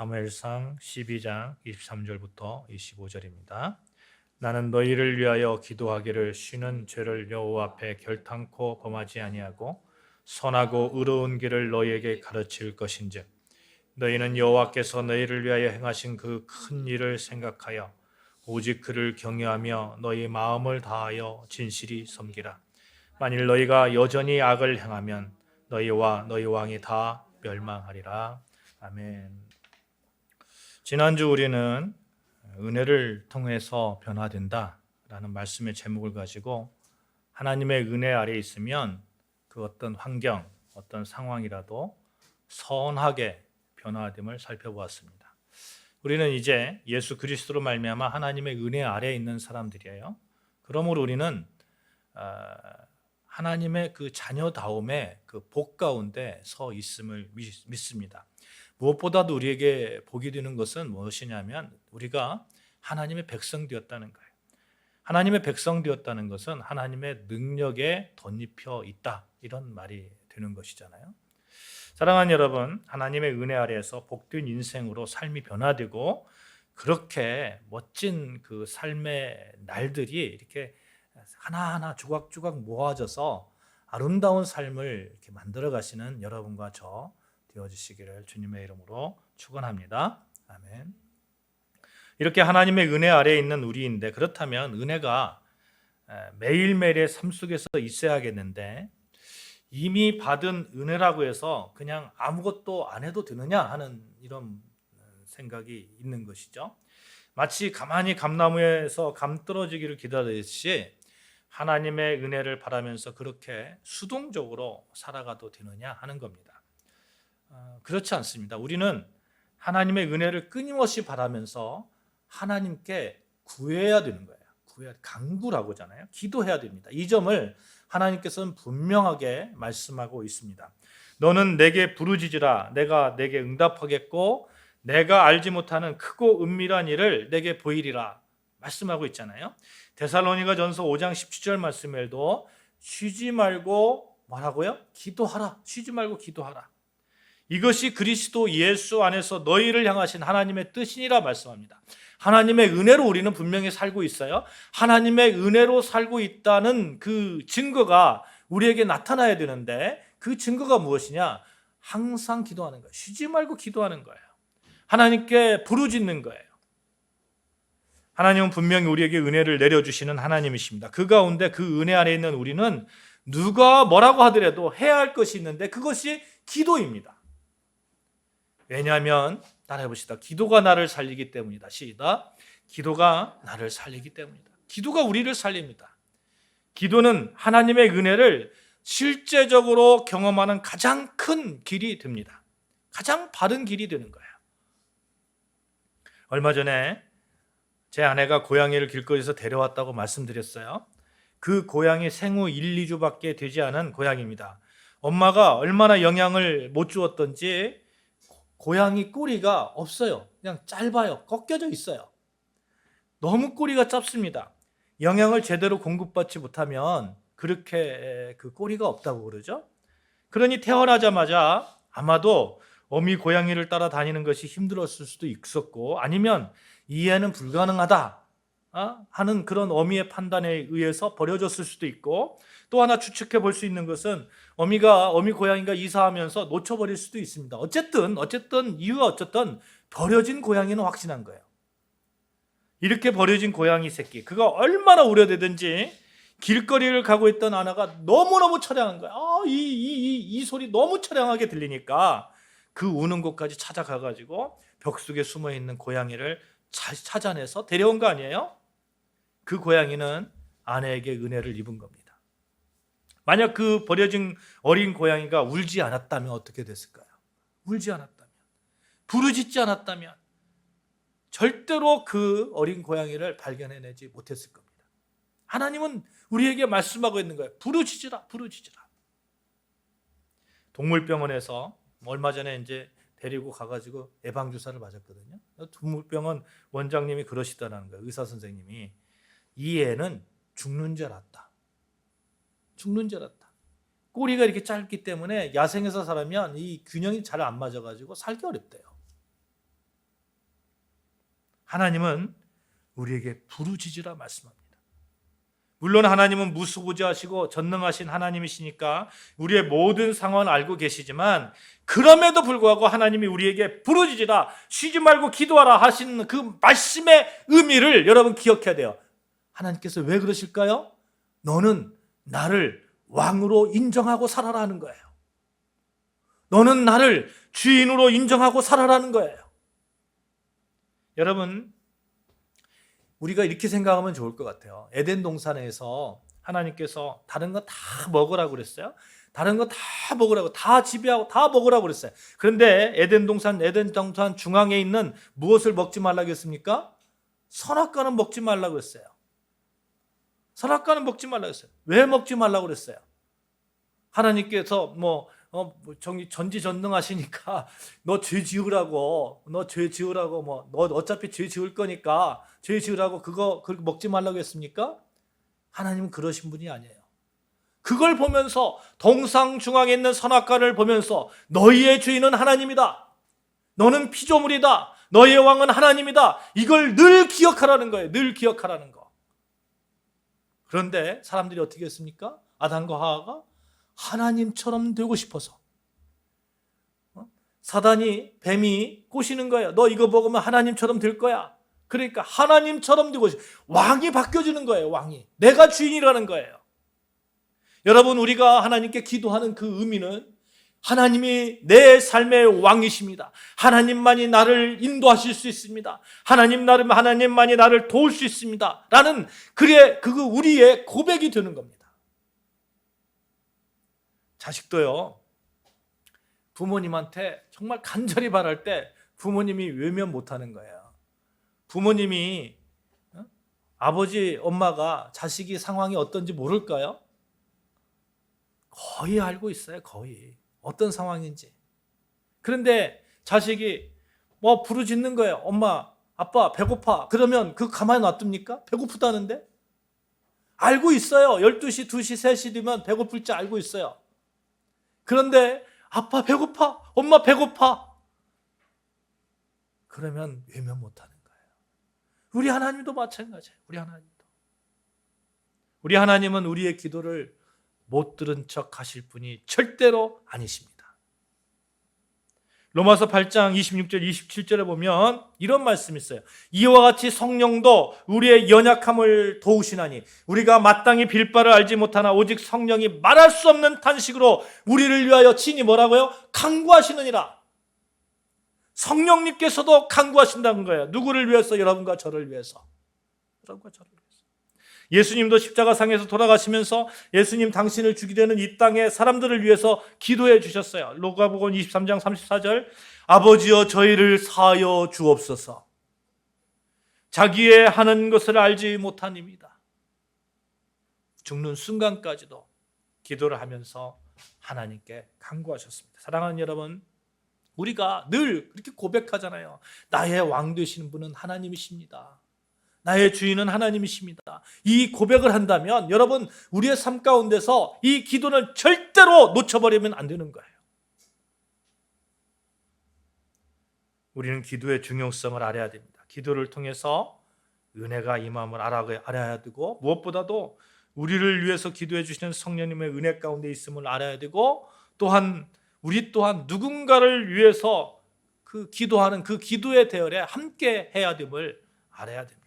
사무엘상 12장 23절부터 25절입니다. 나는 너희를 위하여 기도하기를 쉬는 죄를 여호와 앞에 결탄코 범하지 아니하고 선하고 의로운 길을 너희에게 가르칠 것인즉 너희는 여호와께서 너희를 위하여 행하신 그 큰 일을 생각하여 오직 그를 경외하며 너희 마음을 다하여 진실이 섬기라. 만일 너희가 여전히 악을 행하면 너희와 너희 왕이 다 멸망하리라. 아멘. 지난주 우리는 은혜를 통해서 변화된다라는 말씀의 제목을 가지고 하나님의 은혜 아래 있으면 그 어떤 환경, 어떤 상황이라도 선하게 변화됨을 살펴보았습니다. 우리는 이제 예수 그리스도로 말미암아 하나님의 은혜 아래에 있는 사람들이에요. 그러므로 우리는 하나님의 그 자녀다움의 그 복 가운데 서 있음을 믿습니다. 무엇보다도 우리에게 복이 되는 것은 무엇이냐면 우리가 하나님의 백성 되었다는 거예요. 하나님의 백성 되었다는 것은 하나님의 능력에 덧입혀 있다, 이런 말이 되는 것이잖아요. 사랑하는 여러분, 하나님의 은혜 아래에서 복된 인생으로 삶이 변화되고 그렇게 멋진 그 삶의 날들이 이렇게 하나하나 조각조각 모아져서 아름다운 삶을 이렇게 만들어 가시는 여러분과 저 되어주시기를 주님의 이름으로 축원합니다. 아멘. 이렇게 하나님의 은혜 아래에 있는 우리인데, 그렇다면 은혜가 매일매일의 삶 속에서 있어야겠는데 이미 받은 은혜라고 해서 그냥 아무것도 안 해도 되느냐 하는 이런 생각이 있는 것이죠. 마치 가만히 감나무에서 감 떨어지기를 기다리듯이 하나님의 은혜를 바라면서 그렇게 수동적으로 살아가도 되느냐 하는 겁니다. 그렇지 않습니다. 우리는 하나님의 은혜를 끊임없이 바라면서 하나님께 구해야 되는 거예요. 간구라고 하잖아요. 기도해야 됩니다. 이 점을 하나님께서는 분명하게 말씀하고 있습니다. 너는 내게 부르짖으라. 내가 내게 응답하겠고 내가 알지 못하는 크고 은밀한 일을 내게 보이리라 말씀하고 있잖아요. 데살로니가전서 5장 17절 말씀에도 쉬지 말고 뭐라고요? 기도하라. 쉬지 말고 기도하라. 이것이 그리스도 예수 안에서 너희를 향하신 하나님의 뜻이니라 말씀합니다. 하나님의 은혜로 우리는 분명히 살고 있어요. 하나님의 은혜로 살고 있다는 그 증거가 우리에게 나타나야 되는데 그 증거가 무엇이냐? 항상 기도하는 거예요. 쉬지 말고 기도하는 거예요. 하나님께 부르짖는 거예요. 하나님은 분명히 우리에게 은혜를 내려주시는 하나님이십니다. 그 가운데 그 은혜 안에 있는 우리는 누가 뭐라고 하더라도 해야 할 것이 있는데 그것이 기도입니다. 왜냐하면 따라해 봅시다. 기도가 나를 살리기 때문이다. 시작. 기도가 나를 살리기 때문이다. 기도가 우리를 살립니다. 기도는 하나님의 은혜를 실제적으로 경험하는 가장 큰 길이 됩니다. 가장 바른 길이 되는 거예요. 얼마 전에 제 아내가 고양이를 길거리에서 데려왔다고 말씀드렸어요. 그 고양이 생후 1, 2주밖에 되지 않은 고양이입니다. 엄마가 얼마나 영양을 못 주었던지 고양이 꼬리가 없어요. 그냥 짧아요. 꺾여져 있어요. 너무 꼬리가 짧습니다. 영양을 제대로 공급받지 못하면 그렇게 그 꼬리가 없다고 그러죠. 그러니 태어나자마자 아마도 어미 고양이를 따라다니는 것이 힘들었을 수도 있었고, 아니면 이해는 불가능하다 하는 그런 어미의 판단에 의해서 버려졌을 수도 있고, 또 하나 추측해 볼 수 있는 것은 어미 고양이가 이사하면서 놓쳐버릴 수도 있습니다. 어쨌든 이유가 어쨌든 버려진 고양이는 확신한 거예요. 이렇게 버려진 고양이 새끼, 그가 얼마나 우려되든지 길거리를 가고 있던 아내가 너무너무 처량한 거야. 이 소리 너무 처량하게 들리니까 그 우는 곳까지 찾아가가지고 벽 속에 숨어있는 고양이를 찾아내서 데려온 거 아니에요? 그 고양이는 아내에게 은혜를 입은 겁니다. 만약 그 버려진 어린 고양이가 울지 않았다면 어떻게 됐을까요? 울지 않았다면, 부르짖지 않았다면 절대로 그 어린 고양이를 발견해내지 못했을 겁니다. 하나님은 우리에게 말씀하고 있는 거예요. 부르짖으라. 동물병원에서 얼마 전에 이제 데리고 가가지고 예방주사를 맞았거든요. 동물병원 원장님이 그러시더라는 거예요. 의사 선생님이 이 애는 죽는 줄 알았다. 꼬리가 이렇게 짧기 때문에 야생에서 살면 이 균형이 잘 안 맞아가지고 살기 어렵대요. 하나님은 우리에게 부르짖으라 말씀합니다. 물론 하나님은 무수부지하시고 전능하신 하나님이시니까 우리의 모든 상황을 알고 계시지만 그럼에도 불구하고 하나님이 우리에게 부르짖으라, 쉬지 말고 기도하라 하시는 그 말씀의 의미를 여러분 기억해야 돼요. 하나님께서 왜 그러실까요? 너는 나를 왕으로 인정하고 살아라는 거예요. 너는 나를 주인으로 인정하고 살아라는 거예요. 여러분, 우리가 이렇게 생각하면 좋을 것 같아요. 에덴 동산에서 하나님께서 다른 거 다 먹으라고 그랬어요. 다른 거 다 먹으라고, 다 지배하고 다 먹으라고 그랬어요. 그런데 에덴 동산 중앙에 있는 무엇을 먹지 말라고 했습니까? 선악과는 먹지 말라고 했어요. 선악과는 먹지 말라고 했어요. 왜 먹지 말라고 그랬어요? 하나님께서 전지전능하시니까 너 죄 지으라고, 너 어차피 죄 지을 거니까 죄 지으라고 그거 먹지 말라고 했습니까? 하나님은 그러신 분이 아니에요. 그걸 보면서 동상 중앙에 있는 선악과를 보면서 너희의 주인은 하나님이다. 너는 피조물이다. 너희의 왕은 하나님이다. 이걸 늘 기억하라는 거예요. 늘 기억하라는 거. 그런데 사람들이 어떻게 했습니까? 아담과 하와가 하나님처럼 되고 싶어서 사단이, 뱀이 꼬시는 거예요. 너 이거 먹으면 하나님처럼 될 거야. 그러니까 하나님처럼 되고 싶어. 왕이 바뀌어지는 거예요. 왕이. 내가 주인이라는 거예요. 여러분, 우리가 하나님께 기도하는 그 의미는 하나님이 내 삶의 왕이십니다. 하나님만이 나를 인도하실 수 있습니다. 하나님만이 나를 도울 수 있습니다. 라는 그거 우리의 고백이 되는 겁니다. 자식도요, 부모님한테 정말 간절히 바랄 때 부모님이 외면 못하는 거예요. 부모님이 아버지, 엄마가 자식이 상황이 어떤지 모를까요? 거의 알고 있어요. 거의 어떤 상황인지. 그런데 자식이 부르짖는 거예요. 엄마, 아빠 배고파. 그러면 가만히 놔둡니까? 배고프다는데? 알고 있어요. 12시, 2시, 3시 되면 배고플지 알고 있어요. 그런데 아빠 배고파, 엄마 배고파. 그러면 외면 못하는 거예요. 우리 하나님도 마찬가지예요. 우리 하나님은 우리의 기도를 못 들은 척 하실 분이 절대로 아니십니다. 로마서 8장 26절 27절에 보면 이런 말씀이 있어요. 이와 같이 성령도 우리의 연약함을 도우시나니 우리가 마땅히 빌 바를 알지 못하나 오직 성령이 말할 수 없는 탄식으로 우리를 위하여 친히 뭐라고요? 간구하시느니라. 성령님께서도 간구하신다는 거예요. 누구를 위해서? 여러분과 저를 위해서. 여러분과 저를 위해서. 예수님도 십자가상에서 돌아가시면서 예수님 당신을 죽이려는 이 땅의 사람들을 위해서 기도해 주셨어요. 로가복음 23장 34절 아버지여 저희를 사하여 주옵소서. 자기의 하는 것을 알지 못하니이다. 죽는 순간까지도 기도를 하면서 하나님께 간구하셨습니다. 사랑하는 여러분, 우리가 늘 그렇게 고백하잖아요. 나의 왕 되시는 분은 하나님이십니다. 나의 주인은 하나님이십니다. 이 고백을 한다면 여러분, 우리의 삶 가운데서 이 기도는 절대로 놓쳐버리면 안 되는 거예요. 우리는 기도의 중요성을 알아야 됩니다. 기도를 통해서 은혜가 임함을 알아야 되고, 무엇보다도 우리를 위해서 기도해 주시는 성령님의 은혜 가운데 있음을 알아야 되고, 또한 우리 또한 누군가를 위해서 기도하는 그 기도의 대열에 함께 해야 됨을 알아야 됩니다.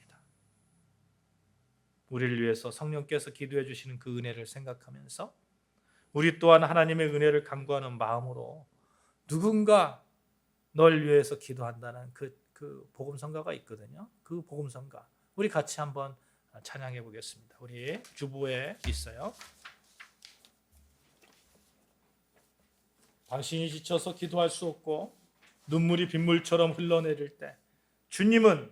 우리를 위해서 성령께서 기도해 주시는 그 은혜를 생각하면서 우리 또한 하나님의 은혜를 간구하는 마음으로 누군가 널 위해서 기도한다는 그 복음성가가 있거든요. 그 복음성가 우리 같이 한번 찬양해 보겠습니다. 우리 주보에 있어요. 당신이 지쳐서 기도할 수 없고 눈물이 빗물처럼 흘러내릴 때 주님은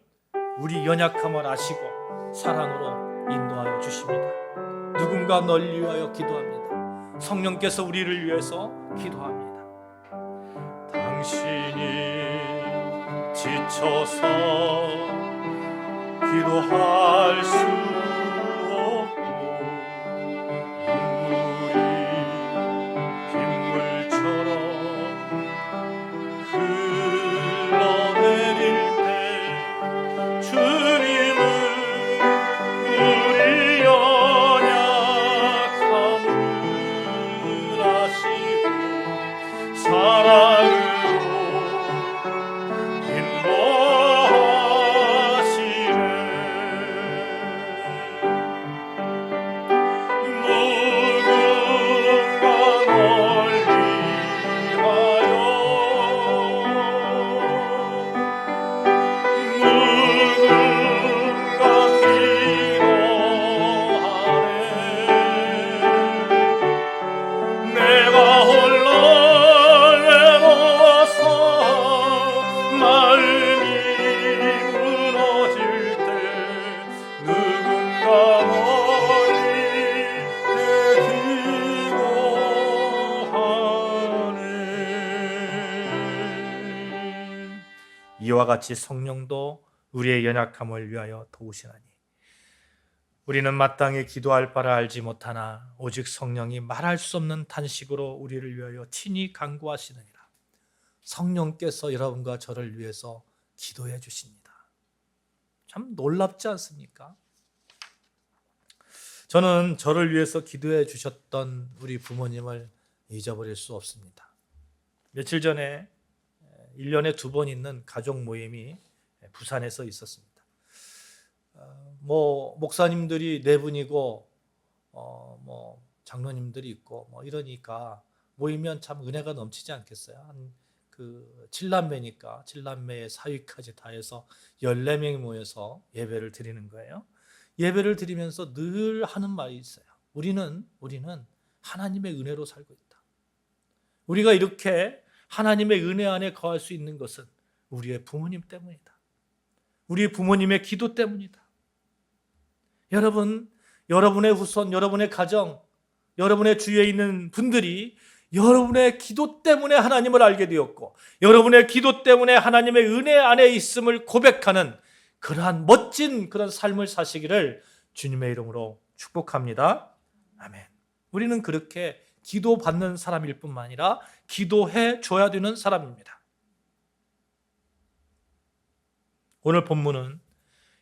우리 연약함을 아시고 사랑으로 인도하여 주십니다. 누군가 널 위하여 기도합니다. 성령께서 우리를 위해서 기도합니다. 당신이 지쳐서 기도할 수 없고 눈물이 빗물처럼 흘러내릴 때 이와 같이 성령도 우리의 연약함을 위하여 도우시나니 우리는 마땅히 기도할 바를 알지 못하나 오직 성령이 말할 수 없는 탄식으로 우리를 위하여 친히 간구하시느니라. 성령께서 여러분과 저를 위해서 기도해 주십니다. 참 놀랍지 않습니까? 저는 저를 위해서 기도해 주셨던 우리 부모님을 잊어버릴 수 없습니다. 며칠 전에 1년에 2번 있는 가족 모임이 부산에서 있었습니다. 목사님들이 4분이고 장로님들이 있고 이러니까 모이면 참 은혜가 넘치지 않겠어요? 그 7남매니까 7남매의 사위까지 다 해서 14명이 모여서 예배를 드리는 거예요. 예배를 드리면서 늘 하는 말이 있어요. 우리는 하나님의 은혜로 살고 있다. 우리가 이렇게 하나님의 은혜 안에 거할 수 있는 것은 우리의 부모님 때문이다. 우리 부모님의 기도 때문이다. 여러분, 여러분의 후손, 여러분의 가정, 여러분의 주위에 있는 분들이 여러분의 기도 때문에 하나님을 알게 되었고 여러분의 기도 때문에 하나님의 은혜 안에 있음을 고백하는 그러한 멋진 그런 삶을 사시기를 주님의 이름으로 축복합니다. 아멘. 우리는 그렇게 기도받는 사람일 뿐만 아니라 기도해 줘야 되는 사람입니다. 오늘 본문은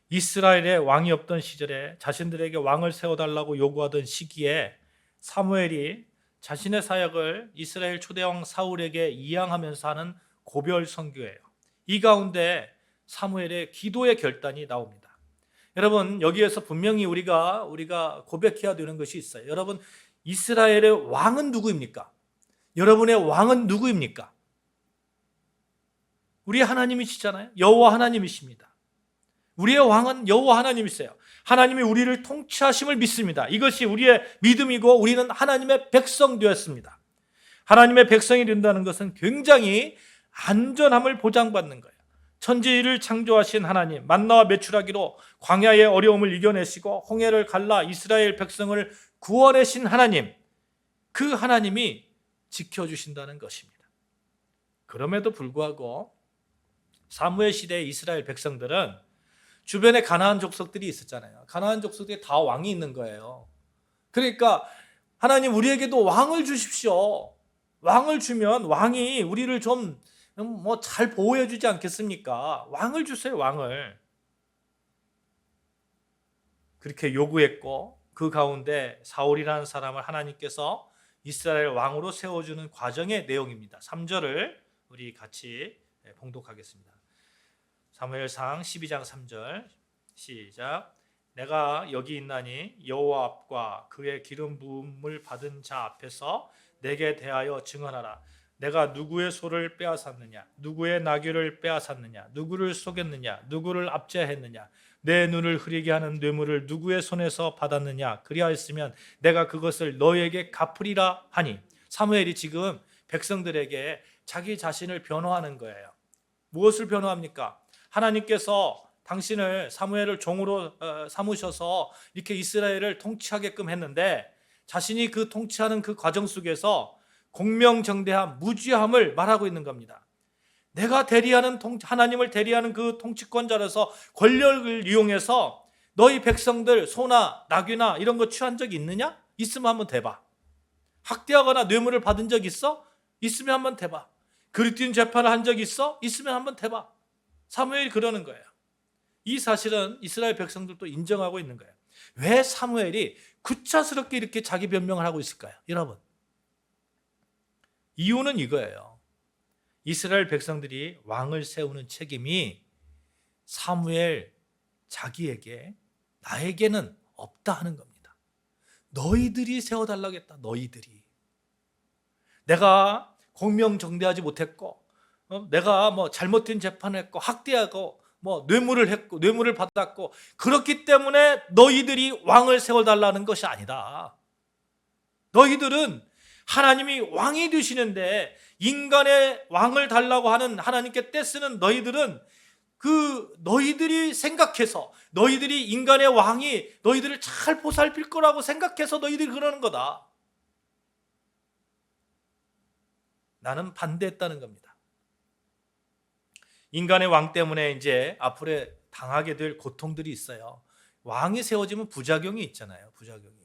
이스라엘에 왕이 없던 시절에 자신들에게 왕을 세워달라고 요구하던 시기에 사무엘이 자신의 사역을 이스라엘 초대왕 사울에게 이양하면서 하는 고별 선교예요. 이 가운데 사무엘의 기도의 결단이 나옵니다. 여러분, 여기에서 분명히 우리가 고백해야 되는 것이 있어요. 여러분, 이스라엘의 왕은 누구입니까? 여러분의 왕은 누구입니까? 우리 하나님이시잖아요. 여호와 하나님이십니다. 우리의 왕은 여호와 하나님이세요. 하나님이 우리를 통치하심을 믿습니다. 이것이 우리의 믿음이고 우리는 하나님의 백성 되었습니다. 하나님의 백성이 된다는 것은 굉장히 안전함을 보장받는 거예요. 천지를 창조하신 하나님, 만나와 메추라기로 광야의 어려움을 이겨내시고 홍해를 갈라 이스라엘 백성을 구원하신 하나님, 그 하나님이 지켜주신다는 것입니다. 그럼에도 불구하고 사무엘 시대의 이스라엘 백성들은 주변에 가나안 족속들이 있었잖아요. 가나안 족속들이 다 왕이 있는 거예요. 그러니까 하나님 우리에게도 왕을 주십시오. 왕을 주면 왕이 우리를 좀 잘 보호해 주지 않겠습니까? 왕을 주세요, 왕을. 그렇게 요구했고 그 가운데 사울이라는 사람을 하나님께서 이스라엘 왕으로 세워주는 과정의 내용입니다. 3절을 우리 같이 봉독하겠습니다. 사무엘상 12장 3절 시작. 내가 여기 있나니 여호와 앞과 그의 기름 부음을 받은 자 앞에서 내게 대하여 증언하라. 내가 누구의 소를 빼앗았느냐, 누구의 나귀를 빼앗았느냐, 누구를 속였느냐, 누구를 압제했느냐, 내 눈을 흐리게 하는 뇌물을 누구의 손에서 받았느냐, 그리하였으면 내가 그것을 너에게 갚으리라 하니. 사무엘이 지금 백성들에게 자기 자신을 변호하는 거예요. 무엇을 변호합니까? 하나님께서 당신을 사무엘을 종으로 삼으셔서 이렇게 이스라엘을 통치하게끔 했는데 자신이 그 통치하는 그 과정 속에서 공명정대함, 무죄함을 말하고 있는 겁니다. 내가 하나님을 대리하는 그 통치권자로서 권력을 이용해서 너희 백성들 소나 나귀나 이런 거 취한 적이 있느냐? 있으면 한번 대봐. 학대하거나 뇌물을 받은 적 있어? 있으면 한번 대봐. 그리스도인 재판을 한 적 있어? 있으면 한번 대봐. 사무엘이 그러는 거예요. 이 사실은 이스라엘 백성들도 인정하고 있는 거예요. 왜 사무엘이 구차스럽게 이렇게 자기 변명을 하고 있을까요? 여러분, 이유는 이거예요. 이스라엘 백성들이 왕을 세우는 책임이 사무엘 자기에게, 나에게는 없다 하는 겁니다. 너희들이 세워달라고 했다. 너희들이. 내가 공명정대하지 못했고, 내가 잘못된 재판을 했고, 학대하고, 뇌물을 했고, 뇌물을 받았고, 그렇기 때문에 너희들이 왕을 세워달라는 것이 아니다. 너희들은 하나님이 왕이 되시는데 인간의 왕을 달라고 하는 하나님께 떼쓰는 너희들은 너희들이 생각해서, 너희들이 인간의 왕이 너희들을 잘 보살필 거라고 생각해서 너희들이 그러는 거다. 나는 반대했다는 겁니다. 인간의 왕 때문에 이제 앞으로 당하게 될 고통들이 있어요. 왕이 세워지면 부작용이 있잖아요. 부작용이.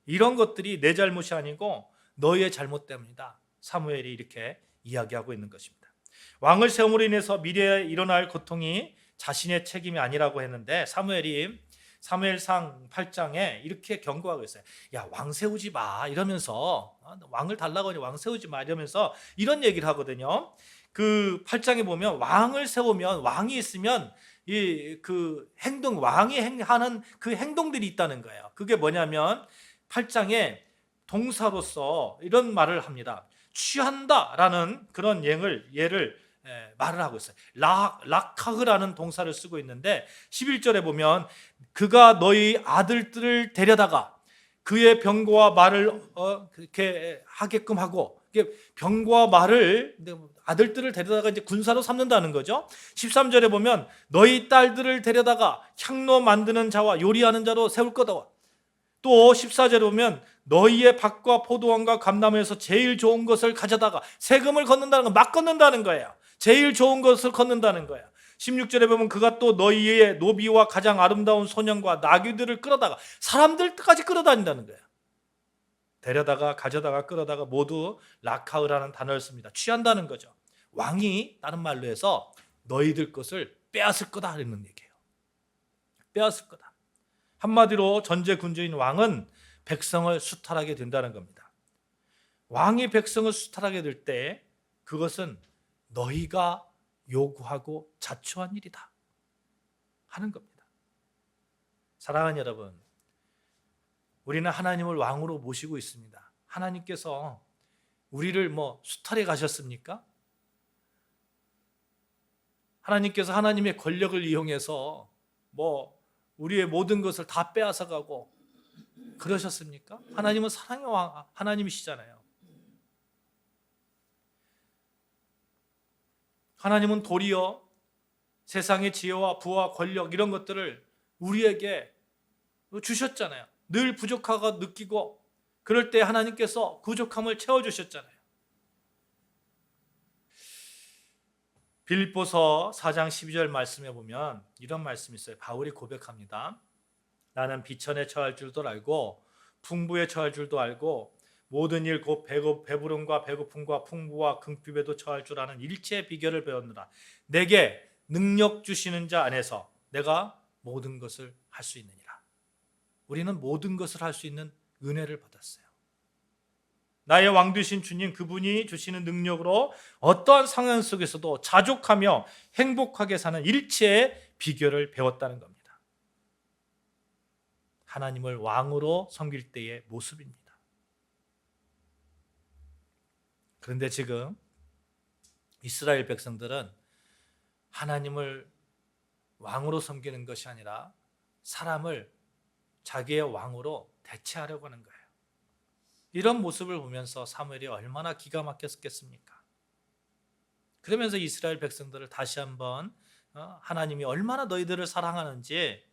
이런 것들이 내 잘못이 아니고 너희의 잘못 때문이다. 사무엘이 이렇게 이야기하고 있는 것입니다. 왕을 세움으로 인해서 미래에 일어날 고통이 자신의 책임이 아니라고 했는데 사무엘이 사무엘상 8장에 이렇게 경고하고 있어요. 야, 왕 세우지 마 이러면서, 왕을 달라고 하니 왕 세우지 마 이러면서 이런 얘기를 하거든요. 그 8장에 보면 왕을 세우면, 왕이 있으면 그 행동, 왕이 하는 그 행동들이 있다는 거예요. 그게 뭐냐면 8장에 동사로서 이런 말을 합니다. 취한다라는 그런 예를 말을 하고 있어요. 락하흐라는 동사를 쓰고 있는데 11절에 보면 그가 너희 아들들을 데려다가 그의 병거와 말을 그렇게 하게끔 하고, 병거와 말을 아들들을 데려다가 이제 군사로 삼는다는 거죠. 13절에 보면 너희 딸들을 데려다가 향로 만드는 자와 요리하는 자로 세울 거다. 또 14절에 보면 너희의 밭과 포도원과 감나무에서 제일 좋은 것을 가져다가 세금을 걷는다는 거, 막 걷는다는 거예요. 제일 좋은 것을 걷는다는 거예요. 16절에 보면 그가 또 너희의 노비와 가장 아름다운 소년과 나귀들을 끌어다가 사람들까지 끌어다닌다는 거예요. 데려다가 가져다가 끌어다가 모두 락하으라는 단어를 씁니다. 취한다는 거죠. 왕이 다른 말로 해서 너희들 것을 빼앗을 거다 하는 얘기예요. 빼앗을 거다. 한마디로 전제군주인 왕은 백성을 수탈하게 된다는 겁니다. 왕이 백성을 수탈하게 될 때 그것은 너희가 요구하고 자초한 일이다 하는 겁니다. 사랑하는 여러분, 우리는 하나님을 왕으로 모시고 있습니다. 하나님께서 우리를 수탈해 가셨습니까? 하나님께서 하나님의 권력을 이용해서 우리의 모든 것을 다 빼앗아 가고 그러셨습니까? 하나님은 사랑의 왕, 하나님이시잖아요. 하나님은 도리어 세상의 지혜와 부와 권력 이런 것들을 우리에게 주셨잖아요. 늘 부족하고 느끼고 그럴 때 하나님께서 부족함을 채워주셨잖아요. 빌립보서 4장 12절 말씀에 보면 이런 말씀이 있어요. 바울이 고백합니다. 나는 비천에 처할 줄도 알고 풍부에 처할 줄도 알고 모든 일 곧 배부름과 배고픔과 풍부와 궁핍에도 처할 줄 아는 일체의 비결을 배웠노라. 내게 능력 주시는 자 안에서 내가 모든 것을 할 수 있느니라. 우리는 모든 것을 할 수 있는 은혜를 받았어요. 나의 왕 되신 주님, 그분이 주시는 능력으로 어떠한 상황 속에서도 자족하며 행복하게 사는 일체의 비결을 배웠다는 겁니다. 하나님을 왕으로 섬길 때의 모습입니다. 그런데 지금 이스라엘 백성들은 하나님을 왕으로 섬기는 것이 아니라 사람을 자기의 왕으로 대체하려고 하는 거예요. 이런 모습을 보면서 사무엘이 얼마나 기가 막혔겠습니까? 그러면서 이스라엘 백성들을 다시 한번 하나님이 얼마나 너희들을 사랑했는지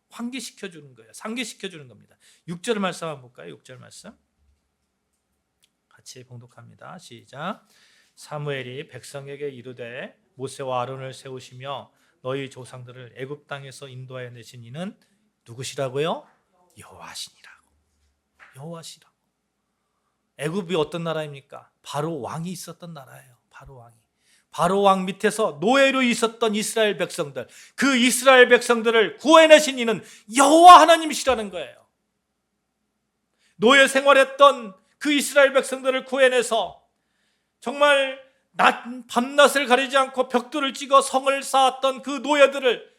환기시켜 주는 거예요. 상기시켜 주는 겁니다. 6절 말씀 한번 볼까요? 6절 말씀 같이 봉독합니다. 시작. 사무엘이 백성에게 이르되 모세와 아론을 세우시며 너희 조상들을 애굽 땅에서 인도하여 내신 이는 누구시라고요? 여호와시니라고. 여호와시라고. 애굽이 어떤 나라입니까? 바로 왕이 있었던 나라예요. 바로 왕 밑에서 노예로 있었던 이스라엘 백성들, 그 이스라엘 백성들을 구해내신 이는 여호와 하나님이시라는 거예요. 노예 생활했던 그 이스라엘 백성들을 구해내서 정말 밤낮을 가리지 않고 벽돌을 찍어 성을 쌓았던 그 노예들을,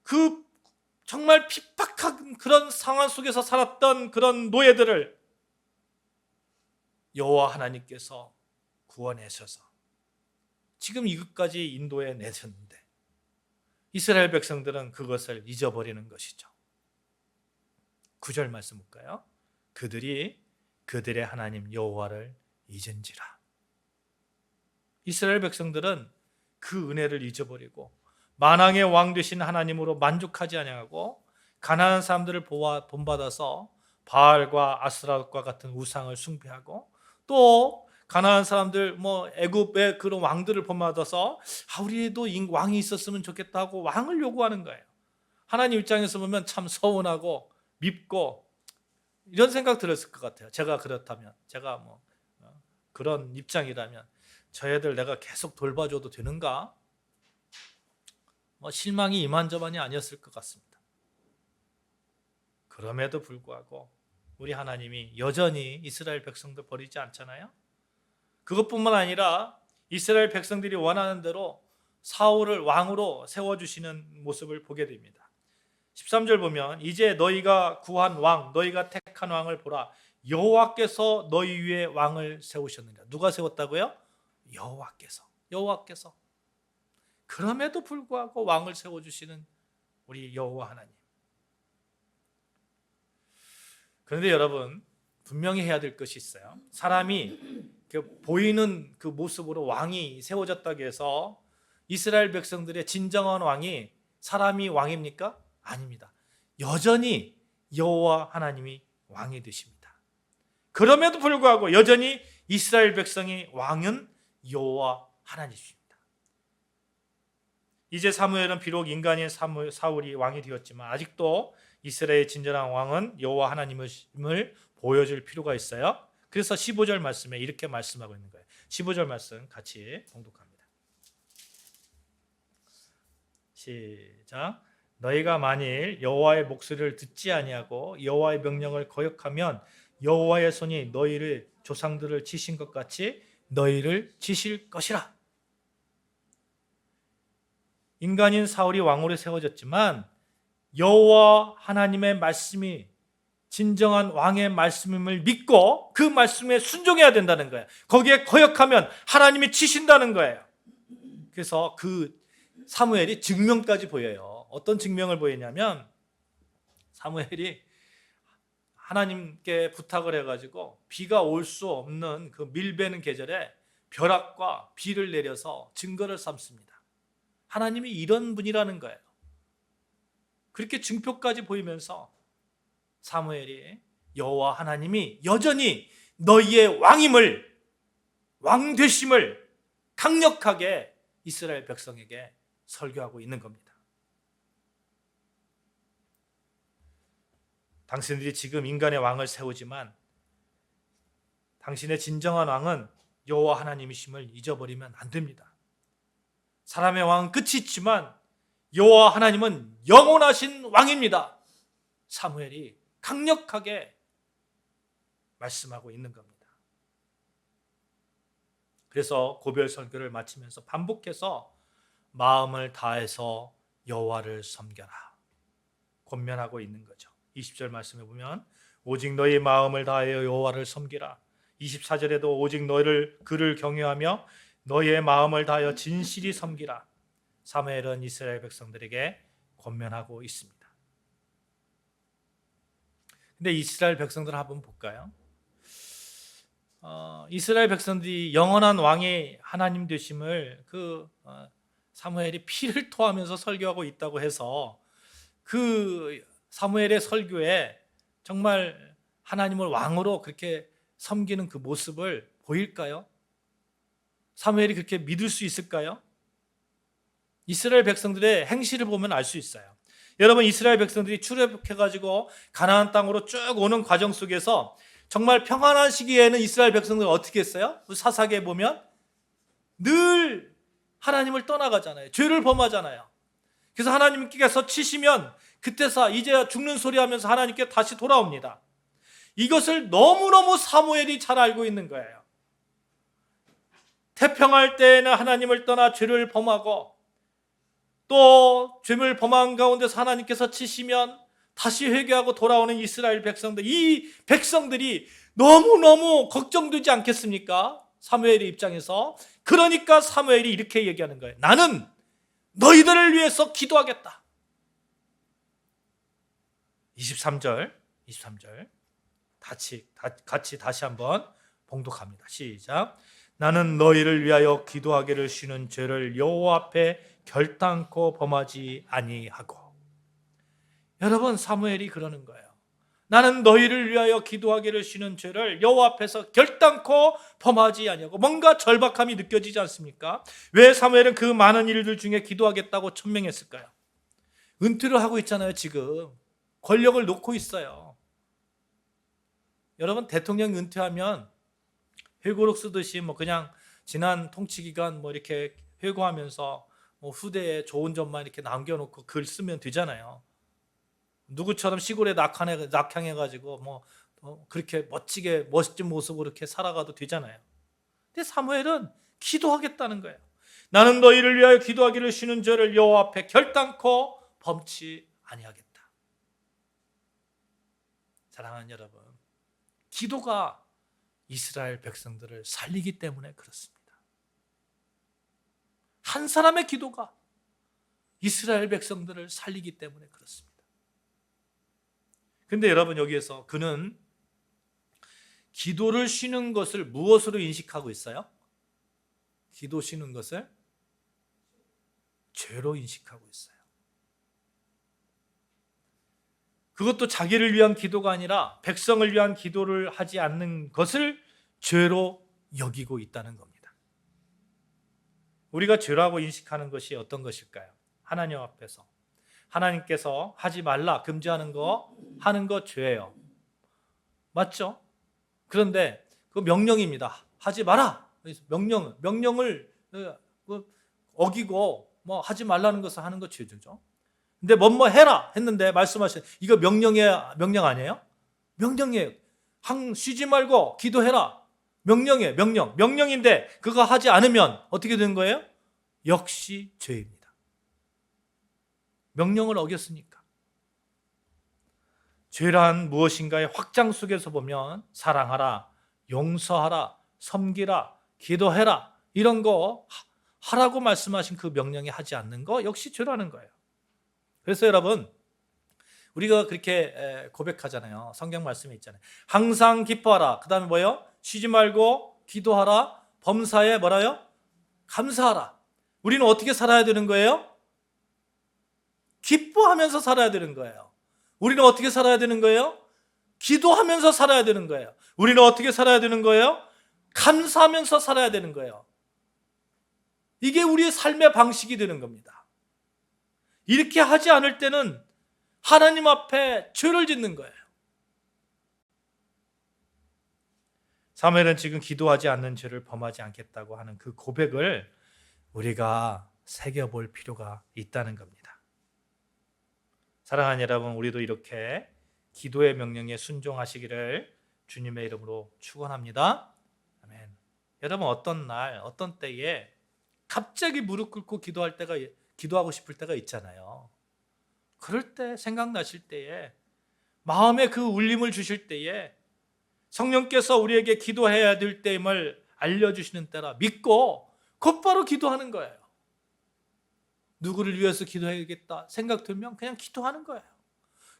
그 정말 핍박한 그런 상황 속에서 살았던 그런 노예들을 여호와 하나님께서 구원하셔서 지금 이것까지 인도해 내셨는데 이스라엘 백성들은 그것을 잊어버리는 것이죠. 9절 말씀 볼까요? 그들이 그들의 하나님 여호와를 잊은지라. 이스라엘 백성들은 그 은혜를 잊어버리고 만왕의 왕 되신 하나님으로 만족하지 아니하고 가나안 사람들을 본받아서 바알과 아스라엘과 같은 우상을 숭배하고 또 가나안 사람들 애굽의 그런 왕들을 본받아서 우리도 왕이 있었으면 좋겠다고 왕을 요구하는 거예요. 하나님 입장에서 보면 참 서운하고 밉고 이런 생각 들었을 것 같아요. 제가 그렇다면, 제가 그런 입장이라면 저 애들 내가 계속 돌봐줘도 되는가? 실망이 이만저만이 아니었을 것 같습니다. 그럼에도 불구하고 우리 하나님이 여전히 이스라엘 백성들 버리지 않잖아요. 그것뿐만 아니라 이스라엘 백성들이 원하는 대로 사울을 왕으로 세워주시는 모습을 보게 됩니다. 13절 보면 이제 너희가 구한 왕, 너희가 택한 왕을 보라. 여호와께서 너희 위에 왕을 세우셨느니라. 누가 세웠다고요? 여호와께서. 그럼에도 불구하고 왕을 세워주시는 우리 여호와 하나님. 그런데 여러분, 분명히 해야 될 것이 있어요. 사람이 보이는 그 모습으로 왕이 세워졌다고 해서 이스라엘 백성들의 진정한 왕이 사람이 왕입니까? 아닙니다. 여전히 여호와 하나님이 왕이 되십니다. 그럼에도 불구하고 여전히 이스라엘 백성의 왕은 여호와 하나님이십니다. 이제 사무엘은 비록 인간인 사울이 왕이 되었지만 아직도 이스라엘의 진정한 왕은 여호와 하나님을 보여줄 필요가 있어요. 그래서 15절 말씀에 이렇게 말씀하고 있는 거예요. 15절 말씀 같이 봉독합니다. 시작. 너희가 만일 여호와의 목소리를 듣지 아니하고 여호와의 명령을 거역하면 여호와의 손이 너희를 조상들을 치신 것 같이 너희를 치실 것이라. 인간인 사울이 왕으로 세워졌지만 여호와 하나님의 말씀이 진정한 왕의 말씀임을 믿고 그 말씀에 순종해야 된다는 거예요. 거기에 거역하면 하나님이 치신다는 거예요. 그래서 그 사무엘이 증명까지 보여요. 어떤 증명을 보이냐면 사무엘이 하나님께 부탁을 해가지고 비가 올 수 없는 그 밀베는 계절에 벼락과 비를 내려서 증거를 삼습니다. 하나님이 이런 분이라는 거예요. 그렇게 증표까지 보이면서 사무엘이 여호와 하나님이 여전히 너희의 왕임을, 왕 되심을 강력하게 이스라엘 백성에게 설교하고 있는 겁니다. 당신들이 지금 인간의 왕을 세우지만 당신의 진정한 왕은 여호와 하나님이심을 잊어버리면 안 됩니다. 사람의 왕은 끝이 있지만 여호와 하나님은 영원하신 왕입니다. 사무엘이 강력하게 말씀하고 있는 겁니다. 그래서 고별 설교를 마치면서 반복해서 마음을 다해서 여호와를 섬겨라 권면하고 있는 거죠. 20절 말씀에 보면 오직 너희 마음을 다하여 여호와를 섬기라. 24절에도 오직 그를 경외하며 너희의 마음을 다하여 진실이 섬기라. 사무엘은 이스라엘 백성들에게 권면하고 있습니다. 근데 이스라엘 백성들 한번 볼까요? 이스라엘 백성들이 영원한 왕의 하나님 되심을 사무엘이 피를 토하면서 설교하고 있다고 해서 그 사무엘의 설교에 정말 하나님을 왕으로 그렇게 섬기는 그 모습을 보일까요? 사무엘이 그렇게 믿을 수 있을까요? 이스라엘 백성들의 행실을 보면 알 수 있어요. 여러분, 이스라엘 백성들이 출애굽해가지고 가나안 땅으로 쭉 오는 과정 속에서 정말 평안한 시기에는 이스라엘 백성들은 어떻게 했어요? 사사기에 보면 늘 하나님을 떠나가잖아요. 죄를 범하잖아요. 그래서 하나님께서 치시면 그때서 이제 죽는 소리 하면서 하나님께 다시 돌아옵니다. 이것을 너무너무 사무엘이 잘 알고 있는 거예요. 태평할 때에는 하나님을 떠나 죄를 범하고 또 죄를 범한 가운데서 하나님께서 치시면 다시 회개하고 돌아오는 이스라엘 백성들, 이 백성들이 너무너무 걱정되지 않겠습니까? 사무엘의 입장에서. 그러니까 사무엘이 이렇게 얘기하는 거예요. 나는 너희들을 위해서 기도하겠다. 23절 같이 다시 한번 봉독합니다. 시작. 나는 너희를 위하여 기도하기를 쉬는 죄를 여호와 앞에 결단코 범하지 아니하고. 여러분, 사무엘이 그러는 거예요. 나는 너희를 위하여 기도하기를 쉬는 죄를 여호와 앞에서 결단코 범하지 아니하고. 뭔가 절박함이 느껴지지 않습니까? 왜 사무엘은 그 많은 일들 중에 기도하겠다고 천명했을까요? 은퇴를 하고 있잖아요. 지금 권력을 놓고 있어요. 여러분, 대통령 은퇴하면 회고록 쓰듯이 그냥 지난 통치 기간 이렇게 회고하면서 후대에 좋은 점만 이렇게 남겨놓고 글 쓰면 되잖아요. 누구처럼 시골에 낙향해가지고 그렇게 멋진 모습으로 이렇게 살아가도 되잖아요. 근데 사무엘은 기도하겠다는 거예요. 나는 너희를 위하여 기도하기를 쉬는 죄를 여호와 앞에 결단코 범치 아니하겠다. 사랑하는 여러분, 기도가 이스라엘 백성들을 살리기 때문에 그렇습니다. 한 사람의 기도가 이스라엘 백성들을 살리기 때문에 그렇습니다. 근데 여러분, 여기에서 그는 기도를 쉬는 것을 무엇으로 인식하고 있어요? 기도 쉬는 것을 죄로 인식하고 있어요. 그것도 자기를 위한 기도가 아니라 백성을 위한 기도를 하지 않는 것을 죄로 여기고 있다는 겁니다. 우리가 죄라고 인식하는 것이 어떤 것일까요? 하나님 앞에서 하나님께서 하지 말라 금지하는 거 하는 거 죄예요. 맞죠? 그런데 그 명령입니다. 하지 마라. 명령을 어기고 하지 말라는 것을 하는 거 죄죠. 근데 뭐뭐 해라 했는데 말씀하신 이거 명령 아니에요? 명령이에요. 쉬지 말고 기도해라. 명령인데 그거 하지 않으면 어떻게 되는 거예요? 역시 죄입니다. 명령을 어겼으니까. 죄란 무엇인가의 확장 속에서 보면 사랑하라, 용서하라, 섬기라, 기도해라 이런 거 하라고 말씀하신 그 명령에 하지 않는 거 역시 죄라는 거예요. 그래서 여러분, 우리가 그렇게 고백하잖아요. 성경 말씀에 있잖아요. 항상 기뻐하라. 그 다음에 뭐예요? 쉬지 말고 기도하라. 범사에 뭐라요? 감사하라. 우리는 어떻게 살아야 되는 거예요? 기뻐하면서 살아야 되는 거예요. 우리는 어떻게 살아야 되는 거예요? 기도하면서 살아야 되는 거예요. 우리는 어떻게 살아야 되는 거예요? 감사하면서 살아야 되는 거예요. 이게 우리의 삶의 방식이 되는 겁니다. 이렇게 하지 않을 때는 하나님 앞에 죄를 짓는 거예요. 사무엘은 지금 기도하지 않는 죄를 범하지 않겠다고 하는 그 고백을 우리가 새겨볼 필요가 있다는 겁니다. 사랑하는 여러분, 우리도 이렇게 기도의 명령에 순종하시기를 주님의 이름으로 축원합니다. 아멘. 여러분, 어떤 날, 어떤 때에 갑자기 무릎 꿇고 기도하고 싶을 때가 있잖아요. 그럴 때, 생각나실 때에, 마음에 그 울림을 주실 때에 성령께서 우리에게 기도해야 될 때임을 알려주시는 때라 믿고 곧바로 기도하는 거예요. 누구를 위해서 기도해야겠다 생각 들면 그냥 기도하는 거예요.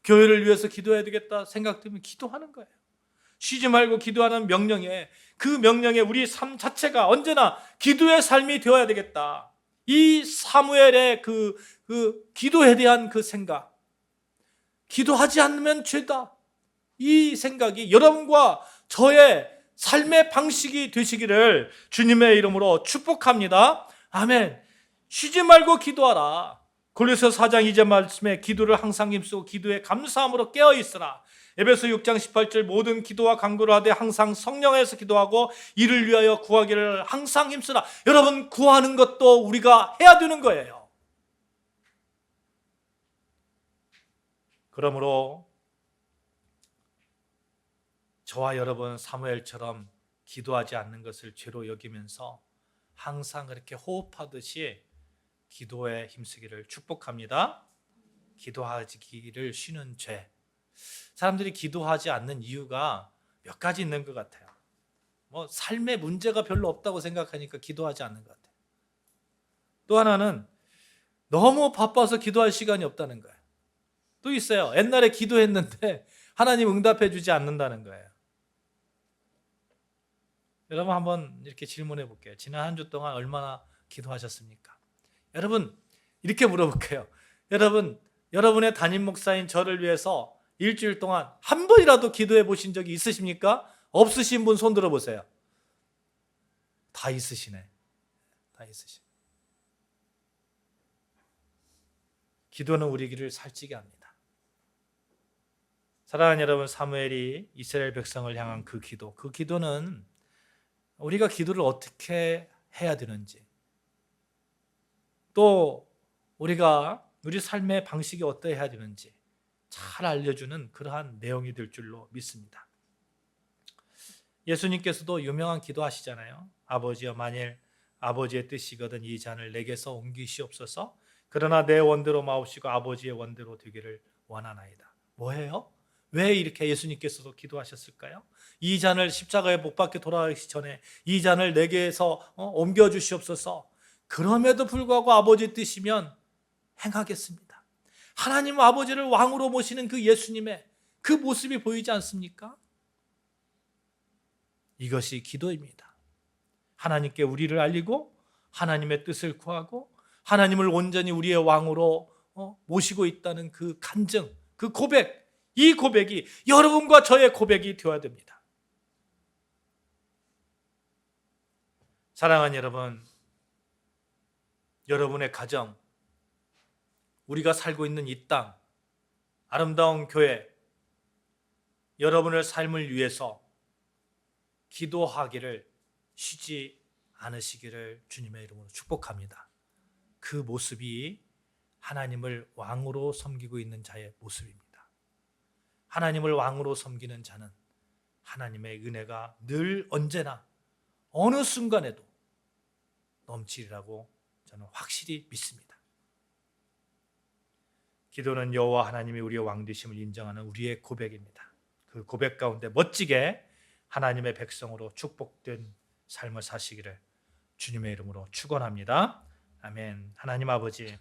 교회를 위해서 기도해야 되겠다 생각 들면 기도하는 거예요. 쉬지 말고 기도하는 명령에, 그 명령에 우리 삶 자체가 언제나 기도의 삶이 되어야 되겠다. 이 사무엘의 그 기도에 대한 그 생각, 기도하지 않으면 죄다, 이 생각이 여러분과 저의 삶의 방식이 되시기를 주님의 이름으로 축복합니다. 아멘. 쉬지 말고 기도하라. 골로새서 4장 2절 말씀에 기도를 항상 힘쓰고 기도에 감사함으로 깨어 있으라. 에베소 6장 18절 모든 기도와 간구를 하되 항상 성령에서 기도하고 이를 위하여 구하기를 항상 힘쓰라. 여러분, 구하는 것도 우리가 해야 되는 거예요. 그러므로 저와 여러분 사무엘처럼 기도하지 않는 것을 죄로 여기면서 항상 그렇게 호흡하듯이 기도에 힘쓰기를 축복합니다. 기도하기를 쉬는 죄. 사람들이 기도하지 않는 이유가 몇 가지 있는 것 같아요. 삶에 문제가 별로 없다고 생각하니까 기도하지 않는 것 같아요. 또 하나는 너무 바빠서 기도할 시간이 없다는 거예요. 또 있어요. 옛날에 기도했는데 하나님 응답해 주지 않는다는 거예요. 여러분, 한번 이렇게 질문해 볼게요. 지난 한 주 동안 얼마나 기도하셨습니까? 여러분, 이렇게 물어볼게요. 여러분, 여러분의 담임 목사인 저를 위해서 일주일 동안 한 번이라도 기도해 보신 적이 있으십니까? 없으신 분 손 들어 보세요. 다 있으시네. 다 있으시네. 기도는 우리 길을 살찌게 합니다. 사랑하는 여러분, 사무엘이 이스라엘 백성을 향한 그 기도는 우리가 기도를 어떻게 해야 되는지, 또 우리가 우리 삶의 방식이 어떠해야 되는지 잘 알려주는 그러한 내용이 될 줄로 믿습니다. 예수님께서도 유명한 기도하시잖아요. 아버지여, 만일 아버지의 뜻이거든 이 잔을 내게서 옮기시옵소서. 그러나 내 원대로 마옵시고 아버지의 원대로 되기를 원하나이다. 뭐예요? 왜 이렇게 예수님께서도 기도하셨을까요? 이 잔을 십자가에 못 박혀 돌아가기 전에 이 잔을 내게서 옮겨 주시옵소서. 그럼에도 불구하고 아버지의 뜻이면 행하겠습니다. 하나님 아버지를 왕으로 모시는 그 예수님의 그 모습이 보이지 않습니까? 이것이 기도입니다. 하나님께 우리를 알리고 하나님의 뜻을 구하고 하나님을 온전히 우리의 왕으로 모시고 있다는 그 간증, 그 고백, 이 고백이 여러분과 저의 고백이 되어야 됩니다. 사랑하는 여러분, 여러분의 가정, 우리가 살고 있는 이 땅, 아름다운 교회, 여러분의 삶을 위해서 기도하기를 쉬지 않으시기를 주님의 이름으로 축복합니다. 그 모습이 하나님을 왕으로 섬기고 있는 자의 모습입니다. 하나님을 왕으로 섬기는 자는 하나님의 은혜가 늘 언제나 어느 순간에도 넘치리라고 저는 확실히 믿습니다. 기도는 여호와 하나님이 우리의 왕 되심을 인정하는 우리의 고백입니다. 그 고백 가운데 멋지게 하나님의 백성으로 축복된 삶을 사시기를 주님의 이름으로 축원합니다. 아멘. 하나님 아버지,